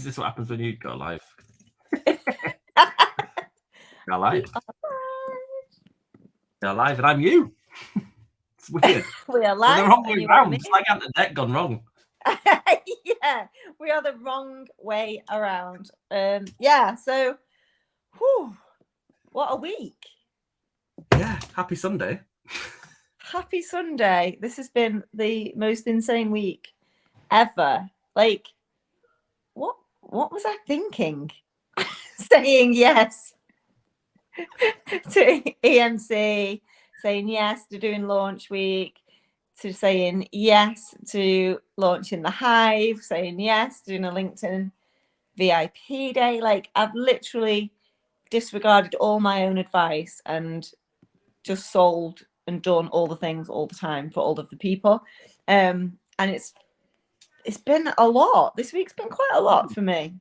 Is this what happens when you go live? Go We live. are Go live, and I'm you. It's weird. We are We're the live. wrong and way you are round. me. It's like having the deck gone wrong. Yeah, we are the wrong way around. Yeah, so what a week. Yeah, happy Sunday. Happy Sunday. This has been the most insane week ever. Like, what was I thinking? Saying yes to EMC, saying yes to doing launch week, to saying yes to launching the Hive, saying yes to doing a LinkedIn VIP day. Like, I've literally disregarded all my own advice and just sold and done all the things all the time for all of the people. And it's been a lot. This week's been quite a lot for me.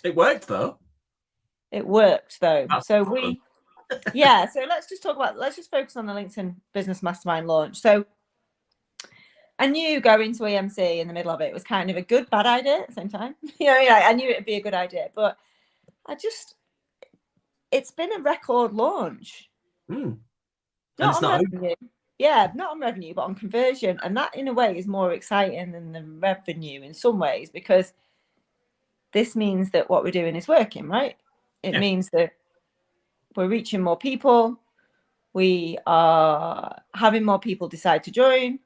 It worked though. It worked though. That's So let's just focus on the LinkedIn Business Mastermind launch. So I knew going to EMC in the middle of it was kind of a good, bad idea at the same time. I knew it'd be a good idea, but it's been a record launch. Not on revenue. Yeah, not on revenue, but on conversion. And that in a way is more exciting than the revenue in some ways, because this means that what we're doing is working, right? It means that we're reaching more people. We are having more people decide to join.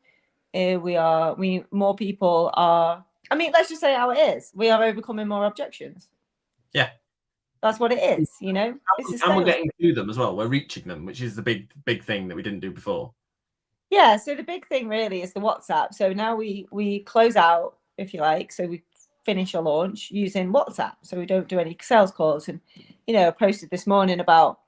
More people are, let's just say how it is. We are overcoming more objections. Yeah. That's what it is, And we're getting to them as well. We're reaching them, which is the big thing that we didn't do before. Yeah, so the big thing really is the WhatsApp. So now we close out, if you like. So we finish a launch using WhatsApp. So we don't do any sales calls. And, I posted this morning about,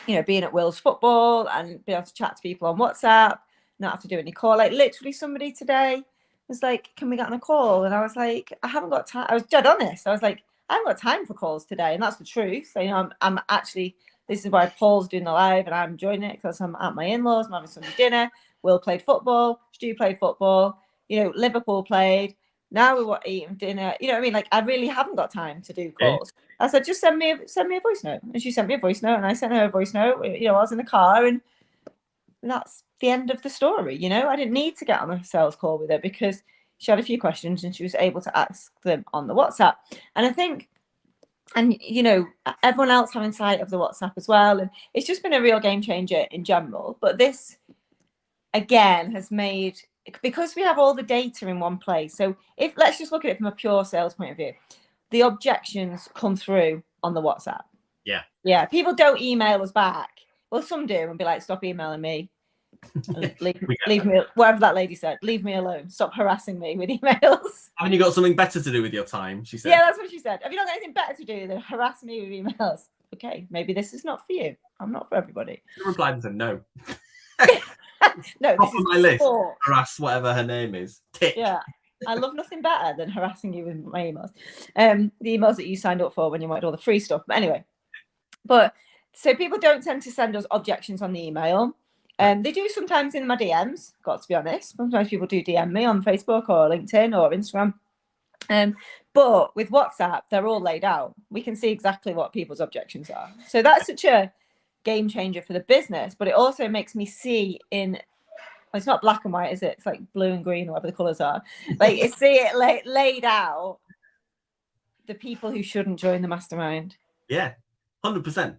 being at Will's football and being able to chat to people on WhatsApp, not have to do any call. Like, literally somebody today was like, can we get on a call? And I was like, I haven't got time. I was dead honest. I was like, I haven't got time for calls today. And that's the truth. So, I'm actually, this is why Paul's doing the live and I'm joining it, because I'm at my in-laws, I'm having Sunday dinner. Will played football, Stu played football, Liverpool played. Now we want eating dinner. Like, I really haven't got time to do calls. I said, just send me a voice note. And she sent me a voice note, and I sent her a voice note. I was in the car, and that's the end of the story. I didn't need to get on a sales call with her because she had a few questions and she was able to ask them on the WhatsApp. And I think, everyone else having sight of the WhatsApp as well. And it's just been a real game changer in general. But this, again, has made, because we have all the data in one place. So let's just look at it from a pure sales point of view. The objections come through on the WhatsApp. Yeah. People don't email us back. Well, some do and be like, stop emailing me. Leave me, whatever that lady said, leave me alone. Stop harassing me with emails. Haven't you got something better to do with your time? She said. Yeah, that's what she said. Have you not got anything better to do than harass me with emails? Okay, maybe this is not for you. I'm not for everybody. She replied and said no. No, this is on my list. sport. Harass whatever her name is. Tick. Yeah. I love nothing better than harassing you with my emails. The emails that you signed up for when you wanted all the free stuff. But anyway, so people don't tend to send us objections on the email. They do sometimes in my DMs, got to be honest. Sometimes people do DM me on Facebook or LinkedIn or Instagram. But with WhatsApp, they're all laid out. We can see exactly what people's objections are. So that's such a game changer for the business, but it also makes me see it's not black and white, is it? It's like blue and green or whatever the colours are. Like, you see it laid out, the people who shouldn't join the mastermind. Yeah, 100%. And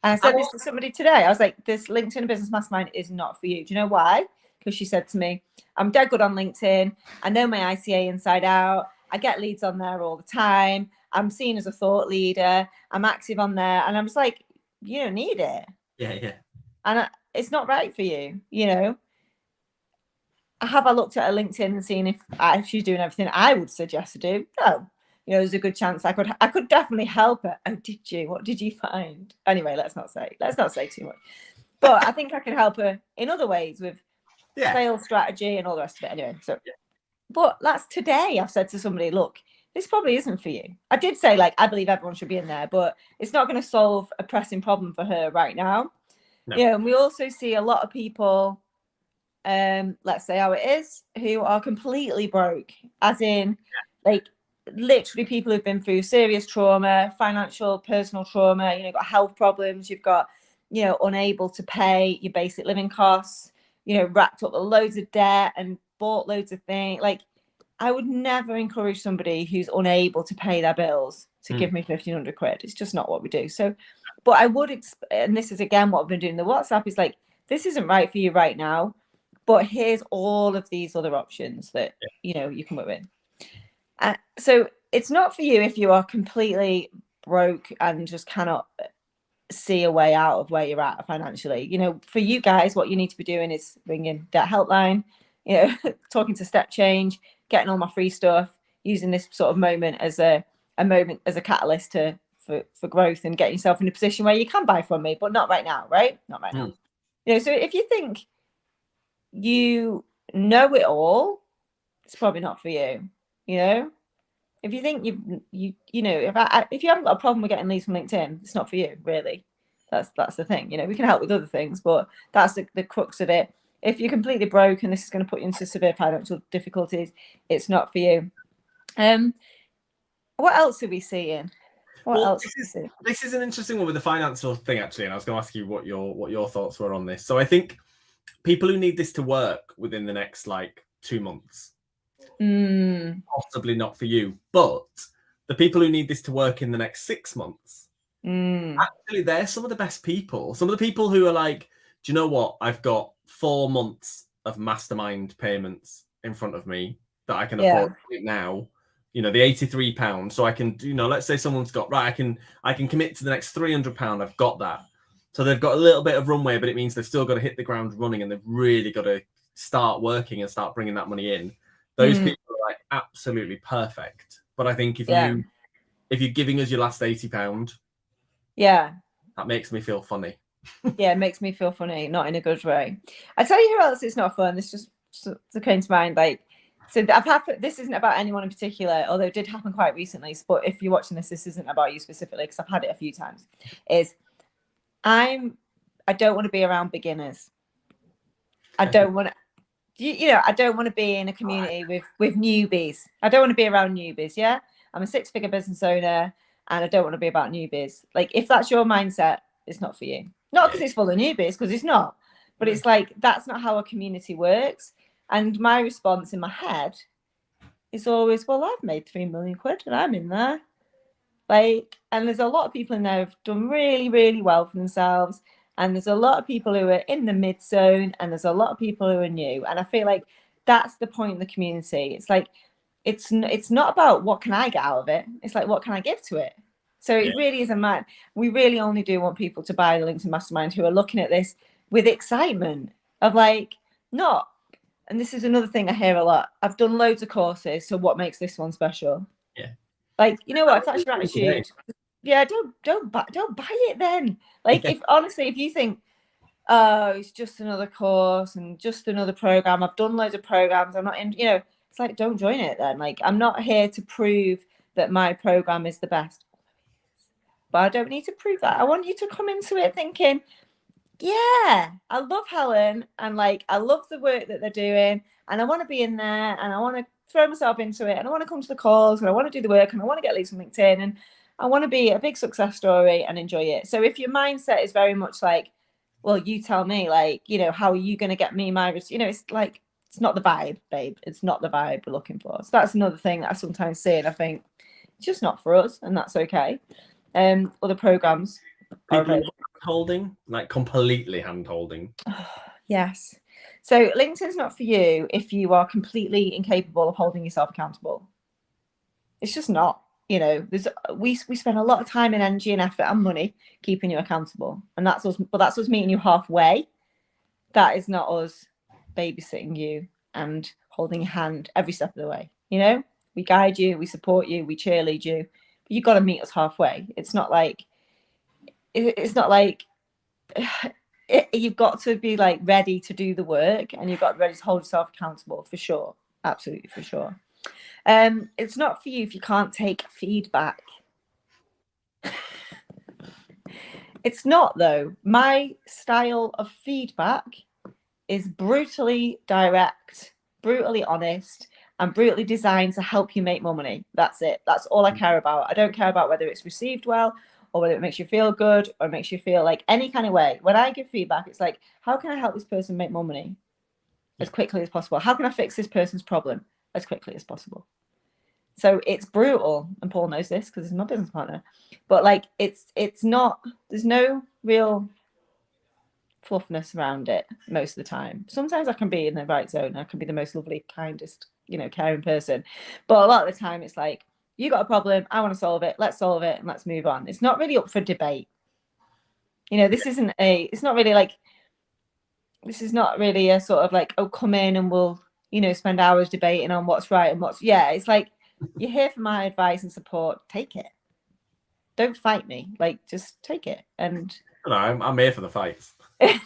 I said this to somebody today. I was like, this LinkedIn Business Mastermind is not for you. Do you know why? Because she said to me, I'm dead good on LinkedIn. I know my ICA inside out. I get leads on there all the time. I'm seen as a thought leader. I'm active on there. And I was like, you don't need it. Yeah. And it's not right for you, Have I looked at her LinkedIn and seen if she's doing everything I would suggest to do? No. There's a good chance I could definitely help her. Oh, did you? What did you find? Anyway, let's not say too much. But I think I can help her in other ways with sales strategy and all the rest of it. Anyway, but that's today. I've said to somebody, look, this probably isn't for you. I did say, I believe everyone should be in there, but it's not going to solve a pressing problem for her right now. No. And we also see a lot of people, let's say how it is, who are completely broke, as in, literally people who've been through serious trauma, financial, personal trauma, you know, got health problems, you've got, you know, unable to pay your basic living costs, you know, racked up loads of debt and bought loads of things. Like, I would never encourage somebody who's unable to pay their bills to give me 1,500 quid. It's just not what we do. So, but I would, and this is again what I've been doing in the WhatsApp, is like, this isn't right for you right now, but here's all of these other options that, you know, you can work with. So it's not for you if you are completely broke and just cannot see a way out of where you're at financially. You know, for you guys, what you need to be doing is ringing that helpline, you know, talking to Step Change, getting all my free stuff, using this sort of moment as a moment as a catalyst for growth and getting yourself in a position where you can buy from me, but not right now, right? Not right now. You know, so if you think you know it all, it's probably not for you. You know, if you think you know, if you haven't got a problem with getting leads from LinkedIn, it's not for you, really. That's the thing. You know, we can help with other things, but that's the crux of it. If you're completely broke and this is going to put you into severe financial difficulties, it's not for you. What else are we seeing? This is an interesting one with the financial thing, actually, and I was going to ask you what your thoughts were on this. So I think people who need this to work within the next like 2 months, possibly not for you, but the people who need this to work in the next 6 months, actually, they're some of the best people. Some of the people who are like, do you know what? I've got 4 months of Mastermind payments in front of me that I can afford now. You know, the £83. So I can, you know, let's say someone's got, right, I can commit to the next £300. I've got that. So they've got a little bit of runway, but it means they've still got to hit the ground running, and they've really got to start working and start bringing that money in. Those people are like absolutely perfect. But I think if you're giving us your last £80, that makes me feel funny. Yeah, it makes me feel funny, not in a good way. I tell you who else it's not fun. This just came to mind. Like, so this isn't about anyone in particular, although it did happen quite recently. But if you're watching this isn't about you specifically, because I've had it a few times. I don't want to be around beginners. I don't want to. You know, I don't want to be in a community with newbies. I don't want to be around newbies. Yeah, I'm a 6-figure business owner, and I don't want to be about newbies. Like, if that's your mindset, it's not for you. Not because it's full of newbies, because it's not. But it's like, that's not how a community works. And my response in my head is always, well, I've made 3 million quid and I'm in there. Like, and there's a lot of people in there who've done really, really well for themselves. And there's a lot of people who are in the mid zone, and there's a lot of people who are new. And I feel like that's the point of the community. It's like, it's not about what can I get out of it. It's like, what can I give to it? So it really is we really only do want people to buy the LinkedIn Mastermind who are looking at this with excitement of like, not, and this is another thing I hear a lot. I've done loads of courses, so what makes this one special? Yeah. Like, you know what, if that's your attitude, don't buy it then. Like, if you think, oh, it's just another course and just another program, I've done loads of programs, I'm not in, you know, it's like, don't join it then. Like, I'm not here to prove that my program is the best. But I don't need to prove that. I want you to come into it thinking, yeah, I love Helen, and like, I love the work that they're doing, and I want to be in there, and I want to throw myself into it, and I want to come to the calls, and I want to do the work, and I want to get leads from LinkedIn, and I want to be a big success story and enjoy it. So if your mindset is very much like, well, you tell me, like, you know, how are you going to get me my, you know, it's like, it's not the vibe, babe. It's not the vibe we're looking for. So that's another thing that I sometimes see, and I think it's just not for us, and that's okay. Other programs people holding, like completely hand holding. Yes. So LinkedIn's not for you if you are completely incapable of holding yourself accountable. It's just not. You know, we spend a lot of time and energy and effort and money keeping you accountable, and that's us. But that's us meeting you halfway. That is not us babysitting you and holding your hand every step of the way. You know, we guide you, we support you, we cheerlead you, but you've got to meet us halfway. It's not like you've got to be like ready to do the work, and you've got to be ready to hold yourself accountable, for sure. Absolutely, for sure. It's not for you if you can't take feedback. It's not, though. My style of feedback is brutally direct, brutally honest. I'm brutally designed to help you make more money. That's it. That's all I care about. I don't care about whether it's received well or whether it makes you feel good or makes you feel like any kind of way. When I give feedback, it's like, how can I help this person make more money as quickly as possible? How can I fix this person's problem as quickly as possible? So it's brutal, and Paul knows this because he's my business partner. But like, it's not. There's no real fluffiness around it most of the time. Sometimes I can be in the right zone. I can be the most lovely, kindest, caring person. But a lot of the time, it's like, you got a problem. I want to solve it. Let's solve it and let's move on. It's not really up for debate. This isn't it's not really like. This is not really a sort of like, oh, come in and we'll, spend hours debating on what's right and what's. Yeah, it's like, you're here for my advice and support. Take it. Don't fight me. Like, just take it. And no, I'm here for the fights. It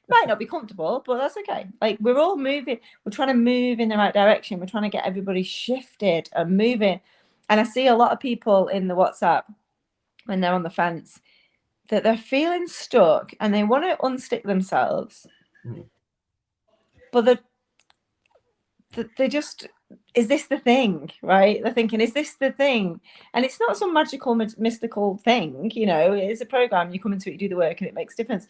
might not be comfortable, but that's okay. Like, we're all moving. We're trying to move in the right direction. We're trying to get everybody shifted and moving. And I see a lot of people in the WhatsApp when they're on the fence that they're feeling stuck and they want to unstick themselves. But they just, is this the thing, right? They're thinking, is this the thing? And it's not some magical, mystical thing, it's a program. You come into it, you do the work, and it makes a difference.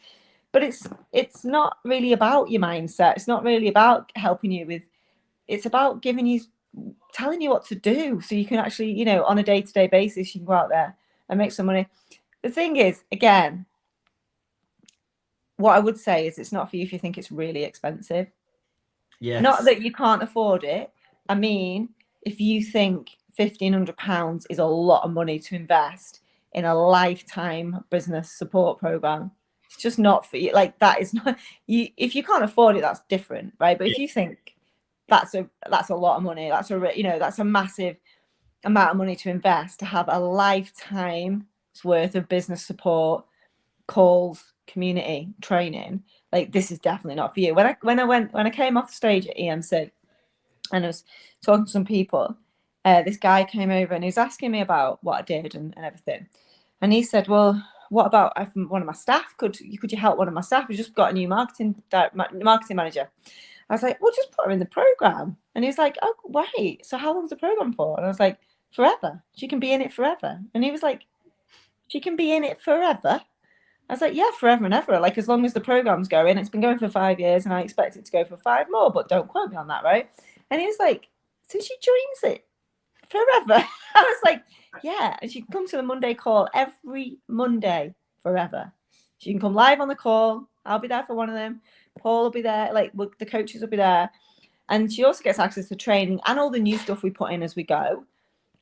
But it's not really about your mindset. It's not really about helping you with, it's about telling you what to do so you can actually, on a day-to-day basis, you can go out there and make some money. The thing is, again, what I would say is it's not for you if you think it's really expensive. Yes. Not that you can't afford it. I mean, if you think £1,500 is a lot of money to invest in a lifetime business support program, it's just not for you. Like, that is not you. If you can't afford it, that's different, right? But if you think that's a lot of money, that's a massive amount of money to invest to have a lifetime's worth of business support, calls, community training, like, this is definitely not for you. When I came off stage at EMC and I was talking to some people, this guy came over and he was asking me about what I did and everything, and he said, well, what about one of my staff? Could you help one of my staff? We just got a new marketing manager. I was like, well, just put her in the program. And he was like, oh, wait, so how long's the program for? And I was like, forever. She can be in it forever. And he was like, she can be in it forever? I was like, yeah, forever and ever. Like, as long as the program's going. It's been going for 5 years and I expect it to go for 5 more, but don't quote me on that, right? And he was like, so she joins it forever? I was like, yeah. And she can come to the Monday call every Monday forever. She can come live on the call. I'll be there for one of them. Paul will be there. Like, the coaches will be there. And she also gets access to training and all the new stuff we put in as we go.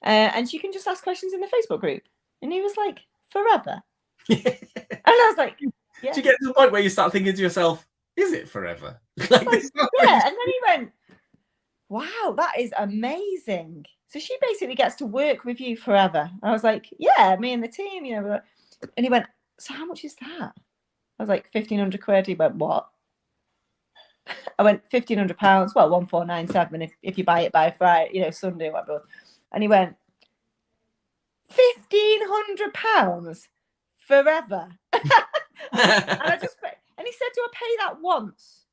And she can just ask questions in the Facebook group. And he was like, forever? And I was like, yeah. Do you get to the point where you start thinking to yourself, is it forever? Yeah. And then he went, wow, that is amazing. So she basically gets to work with you forever. I was like, yeah, me and the team, And he went, so how much is that? I was like, 1,500 quid. He went, what? I went, £1,500. Well, 1,497 if you buy it by Friday, Sunday or whatever. And he went, £1,500 forever. And he said, do I pay that once?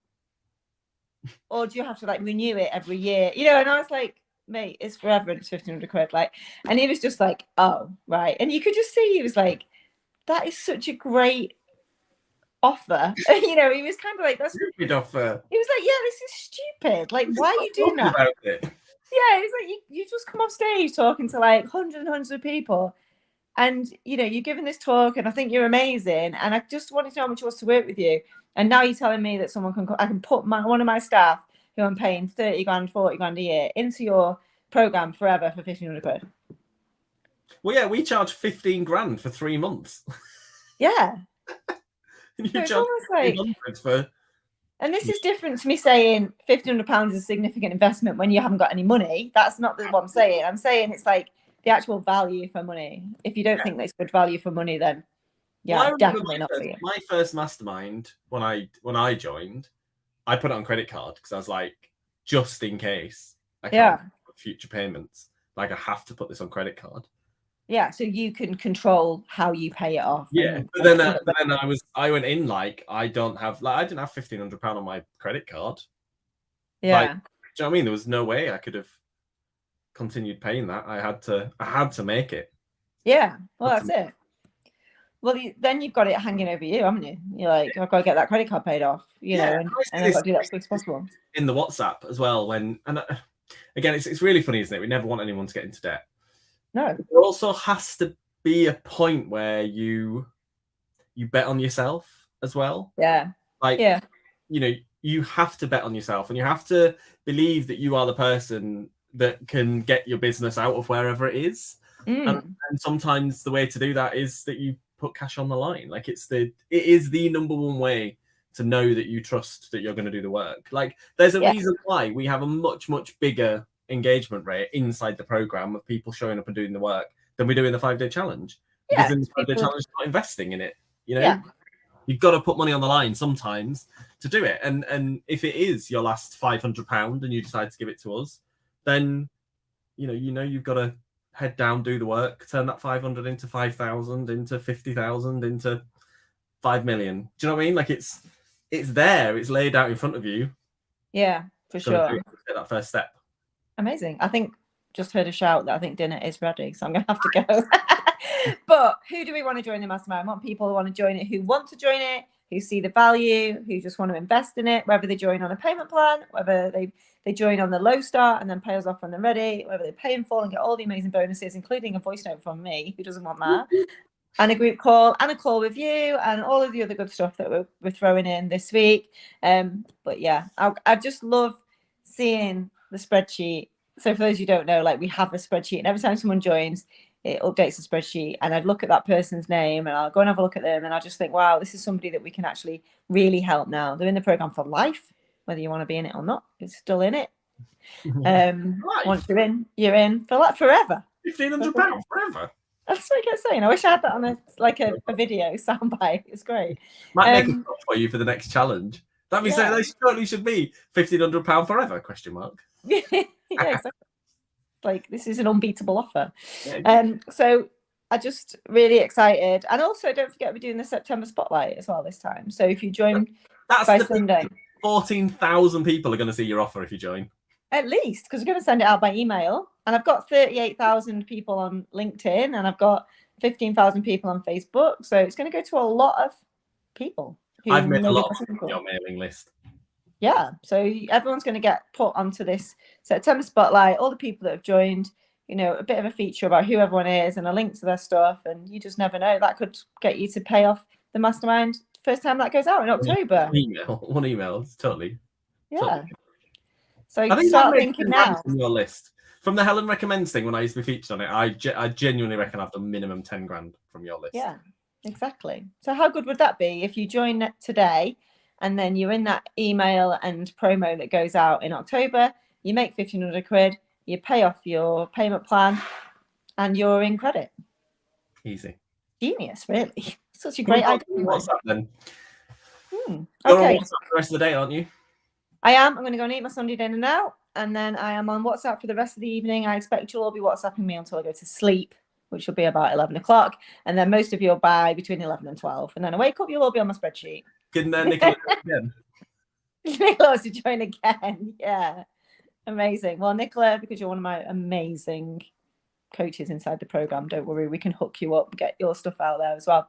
Or do you have to renew it every year? And I was like, mate, it's forever and it's 1,500 quid. And he was just like, oh, right. And you could just see he was like, that is such a great offer. He was kind of like, that's stupid offer. He was like, yeah, this is stupid. Like, why are you doing that? Yeah, it's like you just come off stage talking to hundreds and hundreds of people. And, you're giving this talk and I think you're amazing. And I just wanted to know how much it was to work with you. And now you're telling me that I can put one of my staff who I'm paying 30 grand, 40 grand a year into your program forever for 1,500 quid. Well, yeah, we charge 15 grand for 3 months. Yeah. And you charge 300 for... And this is different to me saying £1,500 is a significant investment when you haven't got any money. That's not what I'm saying. I'm saying it's like the actual value for money. If you don't think that's good value for money, then definitely not for you. My first mastermind, when I joined, I put it on credit card because I was like, just in case I can't put future payments, I have to put this on credit card. Yeah, so you can control how you pay it off. Yeah, but then I went in I didn't have £1,500 on my credit card. Yeah. Do you know what I mean? There was no way I could have continued paying that. I had to make it. Yeah, well, that's it. Well, then you've got it hanging over you, haven't you? You're like, I've got to get that credit card paid off, you know, and I've got to do that as quick as possible. In the WhatsApp as well, again, it's really funny, isn't it? We never want anyone to get into debt. No. There also has to be a point where you bet on yourself as well. Yeah. Like, you know, you have to bet on yourself, and you have to believe that you are the person that can get your business out of wherever it is. And sometimes the way to do that is that you put cash on the line. Like, it is the number one way to know that you trust that you're going to do the work. Like, there's a reason why we have a much, much bigger engagement rate inside the program of people showing up and doing the work than we do in the 5-day challenge. Because in the 5-day challenge, you're not investing in it. You know, you've got to put money on the line sometimes to do it. And if it is your last £500 and you decide to give it to us, then you know you've got to head down, do the work, turn that 500 into 5,000, into 50,000, into 5 million. Do you know what I mean? Like, it's there, it's laid out in front of you. Yeah, for sure. Take that first step. Amazing. I think just heard a shout that I think dinner is ready, so I'm gonna have to go. But who do we want to join the mastermind? I want people who want to join it, who want to join it, who see the value, who just want to invest in it, whether they join on a payment plan, whether they join on the low start and then pay us off when they're ready, whether they pay in full and get all the amazing bonuses, including a voice note from me, who doesn't want that, and a group call and a call with you and all of the other good stuff that we're throwing in this week. But yeah, I just love seeing the spreadsheet. So for those who don't know, like, we have a spreadsheet, and every time someone joins, it updates the spreadsheet, and I'd look at that person's name and I'll go and have a look at them, and I'll just think, wow, this is somebody that we can actually really help now. They're in the program for life, whether you want to be in it or not. It's still in it. Once you're in for like forever. £1,500 forever. That's what I kept saying. I wish I had that on a video soundbite. It's great. Might make a stop for you for the next challenge. That means that they totally should be £1,500 forever? ? Yeah, exactly. Like, this is an unbeatable offer. So I'm just really excited, and also don't forget we're doing the September spotlight as well this time. So if you join by Sunday, 14,000 people are going to see your offer if you join. At least, because we're going to send it out by email, and I've got 38,000 people on LinkedIn, and I've got 15,000 people on Facebook. So it's going to go to a lot of people. I've made a lot of people on your mailing list. Yeah, so everyone's going to get put onto this September spotlight. All the people that have joined, you know, a bit of a feature about who everyone is and a link to their stuff, and you just never know. That could get you to pay off the mastermind first time that goes out in October. One email, it's totally. Totally. So I think start thinking now. On your list. From the Helen Recommends thing, when I used to be featured on it, I genuinely reckon I've done minimum 10 grand from your list. Yeah, exactly. So how good would that be if you join today, and then you're in that email and promo that goes out in October, you make 1,500 quid, you pay off your payment plan, and you're in credit. Easy. Genius, really. Such a great idea. What's that then? Okay. You're on WhatsApp for the rest of the day, aren't you? I am. I'm going to go and eat my Sunday dinner now, and then I am on WhatsApp for the rest of the evening. I expect you'll all be WhatsApping me until I go to sleep, which will be about 11 o'clock. And then most of you will buy between 11 and 12. And then I wake up, you'll all be on my spreadsheet. Getting Nicola again. Nicola wants to join again. Yeah. Amazing. Well, Nicola, because you're one of my amazing coaches inside the program, don't worry, we can hook you up and get your stuff out there as well.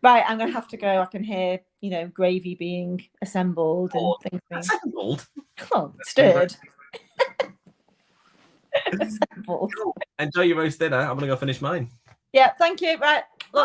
Right, I'm going to have to go. I can hear, you know, gravy being assembled and things being... Assembled? Oh, stirred. Assembled. Cool. Enjoy your roast dinner. I'm going to go finish mine. Yeah, thank you. Right.